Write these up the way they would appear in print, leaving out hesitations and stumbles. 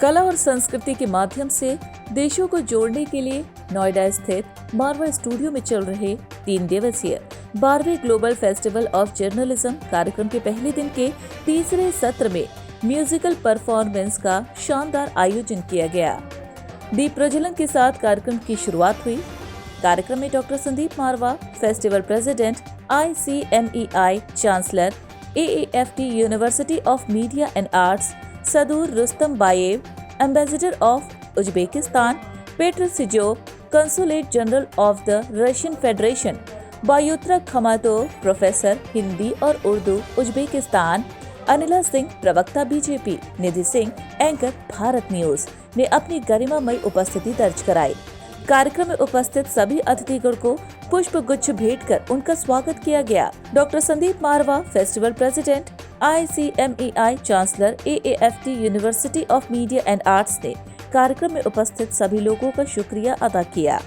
कला और संस्कृति के माध्यम से देशों को जोड़ने के लिए नोएडा स्थित मारवा स्टूडियो में चल रहे 3 दिवसीय 12वें ग्लोबल फेस्टिवल ऑफ जर्नलिज्म कार्यक्रम के पहले दिन के तीसरे सत्र में म्यूजिकल परफॉर्मेंस का शानदार आयोजन किया गया। दीप प्रज्वलन के साथ कार्यक्रम की शुरुआत हुई। कार्यक्रम में doctor Sandeep Marwah, festival president, ICMEI chancellor, AAFT university of media and arts, Sardor Rustambaev, ambassador of Uzbekistan, Petr Sizov, consulate general of the Russian Federation, बायुत्रा खमातो, प्रोफेसर हिंदी और उर्दू उज्बेकिस्तान, अनिला सिंह, प्रवक्ता बीजेपी, निधि सिंह, एंकर भारत न्यूज ने अपनी गरिमामयी उपस्थिति दर्ज कराई। कार्यक्रम में उपस्थित सभी अतिथिगण को पुष्प गुच्छ भेंट कर उनका स्वागत किया गया। Doctor Sandeep Marwah, festival president, ICMEI chancellor, AAFT university of media and arts ने कार्यक्रम में उपस्थित सभी लोगों का शुक्रिया अदा किया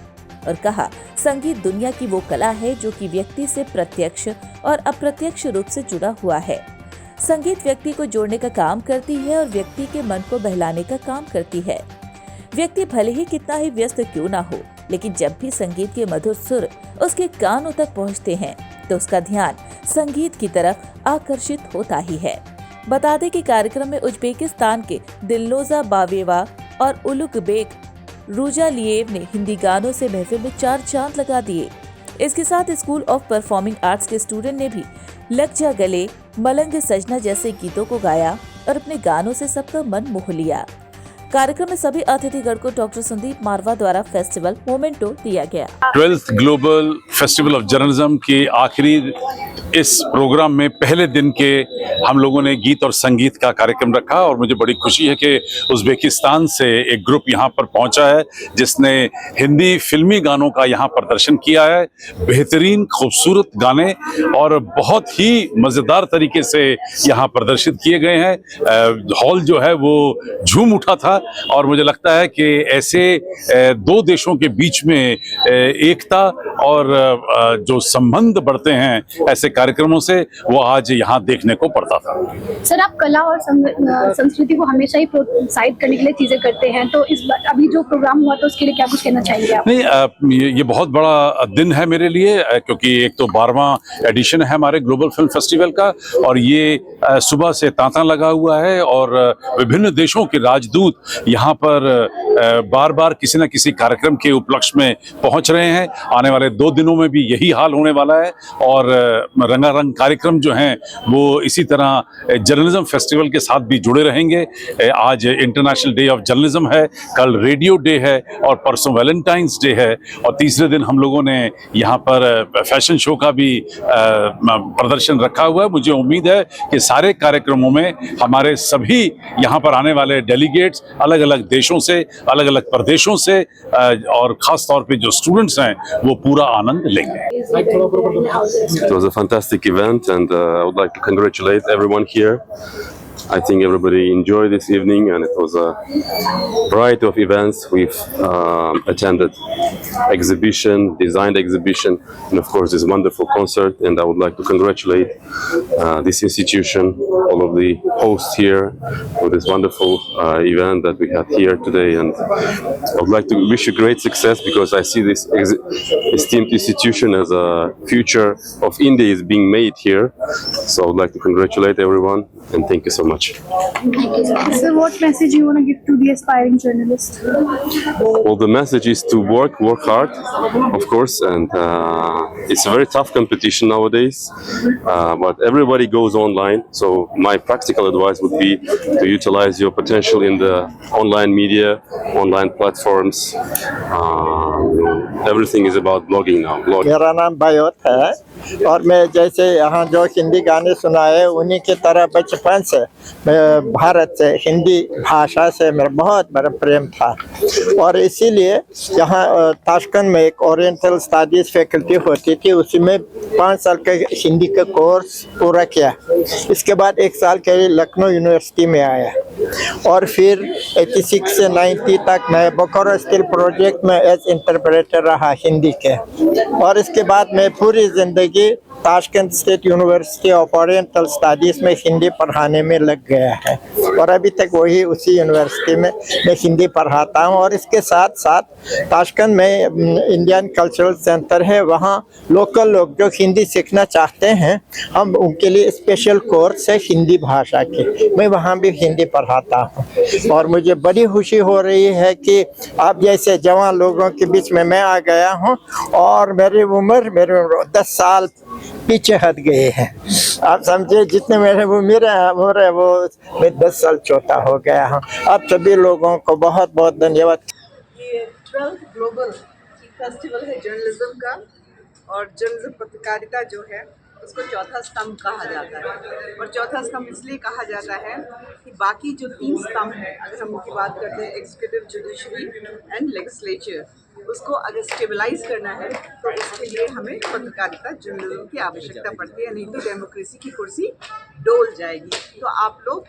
और कहा, संगीत दुनिया की वो कला है जो कि व्यक्ति से प्रत्यक्ष और अप्रत्यक्ष रूप से जुड़ा हुआ है। संगीत व्यक्ति को जोड़ने का काम करती है और व्यक्ति के मन को बहलाने का काम करती है। व्यक्ति भले ही कितना ही व्यस्त क्यों ना हो, लेकिन जब भी संगीत के मधुर सुर उसके कानों तक पहुंचते हैं तो उसका ध्यान संगीत की तरफ आकर्षित होता ही है। बता दें कि कार्यक्रम में उज्बेकिस्तान के दिलनोजा बावेवा और उलुगबेक रूजालिएव ने हिंदी गानों से महफिल में 4 चांद लगा दिए। इसके साथ स्कूल ऑफ परफॉर्मिंग आर्ट्स के स्टूडेंट ने भी लग जा गले, मलंग सजना जैसे गीतों को गाया और अपने गानों से सबका मन मोह लिया। कार्यक्रम में सभी अतिथिगण को डॉक्टर संदीप मारवा द्वारा फेस्टिवल मोमेंटो दिया गया। 12th global festival of journalism के आखिरी इस प्रोग्राम में पहले दिन के हम लोगों ने गीत और संगीत का कार्यक्रम रखा और मुझे बड़ी खुशी है कि उज्बेकिस्तान से एक ग्रुप यहाँ पर पहुँचा है जिसने हिंदी फिल्मी गानों का यहाँ प्रदर्शन किया है। बेहतरीन खूबसूरत गाने और बहुत ही मज़ेदार तरीके से यहाँ प्रदर्शित किए गए हैं। हॉल जो है वो झूम उठा था और मुझे लगता है कि ऐसे 2 देशों के बीच में एकता और जो संबंध बढ़ते हैं ऐसे कार्यक्रमों से, वो आज यहाँ देखने को पड़ता था। सर, आप कला और संस्कृति को हमेशा ही प्रोत्साहित करने के लिए चीजें करते हैं, तो इस बार अभी जो प्रोग्राम हुआ तो उसके लिए क्या कुछ कहना चाहेंगे आप? नहीं, ये बहुत बड़ा दिन है मेरे लिए, क्योंकि एक तो 12वां एडिशन है हमारे ग्लोबल फिल्म फेस्टिवल का और ये सुबह से तांता लगा हुआ है और विभिन्न देशों के राजदूत यहाँ पर बार बार किसी न किसी कार्यक्रम के उपलक्ष्य में पहुँच रहे हैं। आने वाले 2 दिनों में भी यही हाल होने वाला है और रंगारंग कार्यक्रम जो हैं वो इसी तरह जर्नलिज्म फेस्टिवल के साथ भी जुड़े रहेंगे। आज इंटरनेशनल डे ऑफ जर्नलिज्म है, कल रेडियो डे है और परसों वैलेंटाइंस डे है और तीसरे दिन हम लोगों ने यहाँ पर फैशन शो का भी प्रदर्शन रखा हुआ है। मुझे उम्मीद है कि सारे कार्यक्रमों में हमारे सभी यहाँ पर आने वाले डेलीगेट्स अलग अलग देशों से, अलग अलग प्रदेशों से और खास तौर पे जो स्टूडेंट्स हैं वो पूरा आनंद लेंगे। It was a fantastic event and I would like to congratulate everyone here. I think everybody enjoyed this evening and it was a variety of events. We've attended exhibition, designed exhibition, and of course this wonderful concert, and I would like to congratulate this institution, all of the hosts here for this wonderful event that we had here today, and I would like to wish you great success because I see this esteemed institution as a future of India is being made here. So I would like to congratulate everyone and thank you so much. Thank you, sir. So what message you want to give to the aspiring journalist? Well, the message is to work hard, of course, and it's a very tough competition nowadays, but everybody goes online. So my practical advice would be to utilize your potential in the online media, online platforms. Everything is about blogging now. मेरा नाम बायोत है और मैं जैसे यहाँ जो हिंदी गाने सुनाए उन्हीं की तरह बचपन से मैं भारत से हिंदी भाषा से मेरा बहुत बड़ा प्रेम था और इसीलिए यहाँ ताशकंद में एक ओरिएंटल स्टडीज़ फैकल्टी होती थी, उसी में 5 साल का हिंदी का कोर्स पूरा किया। इसके बाद 1 साल के लिए लखनऊ यूनिवर्सिटी में आया और फिर 86 से 90 तक मैं बोकारो स्किल प्रोजेक्ट में एज इंटरप्रेटर रहा हिंदी के और इसके बाद मैं पूरी ज़िंदगी Tashkent state university of oriental studies में हिंदी पढ़ाने में लग गया है और अभी तक वही उसी यूनिवर्सिटी में मैं हिंदी पढ़ाता हूँ। और इसके साथ साथ ताशकंद में इंडियन कल्चरल सेंटर है, वहाँ लोकल लोग जो हिंदी सीखना चाहते हैं हम उनके लिए स्पेशल कोर्स है हिंदी भाषा के, मैं वहाँ भी हिंदी पढ़ाता हूँ। और मुझे बड़ी खुशी हो रही है कि आप जैसे जवान लोगों के बीच में मैं आ गया हूँ और मेरी उम्र 10 साल पीछे हट गए हैं। आप समझे, जितने मेरे उम्र है वो मैं 10 साल छोटा हो गया हूँ। आप सभी लोगों को बहुत बहुत धन्यवाद। ये 12th ग्लोबल फेस्टिवल है जर्नलिज्म का, और जर्नलिज्म पत्रकारिता जो है उसको चौथा स्तंभ कहा जाता है। और चौथा स्तंभ इसलिए कहा जाता है कि बाकी जो 3 स्तंभ हैं, अगर हम उनकी बात करते हैं एग्जीक्यूटिव, जुडिशरी एंड लेजिस्लेचर, उसको अगर स्टेबलाइज करना है तो उसके लिए हमें पत्रकारिता जर्नलिज्म की आवश्यकता पड़ती है, नहीं तो डेमोक्रेसी की कुर्सी डोल जाएगी। तो आप लोग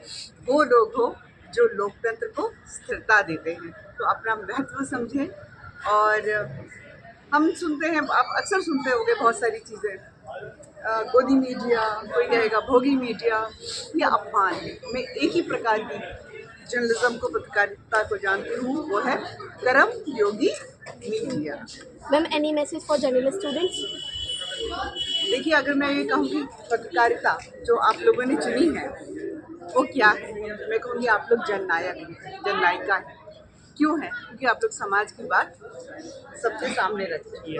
वो लोग हो जो लोकतंत्र को स्थिरता देते हैं, तो अपना महत्व समझें। और हम सुनते हैं, आप अक्सर सुनते होंगे बहुत सारी चीज़ें, गोदी मीडिया, कोई कहेगा भोगी मीडिया, ये अपमान है। मैं एक ही प्रकार की जर्नलिज्म को, पत्रकारिता को जानती हूँ, वो है Karma Yogi media. Ma'am, any message for journalist students? देखिए, अगर मैं ये कहूँ कि पत्रकारिता जो आप लोगों ने चुनी है वो क्या है, मैं कहूँगी आप लोग जननायक हैं, जननायिका हैं। क्यों है? क्योंकि आप लोग समाज की बात सबके सामने रखते हैं।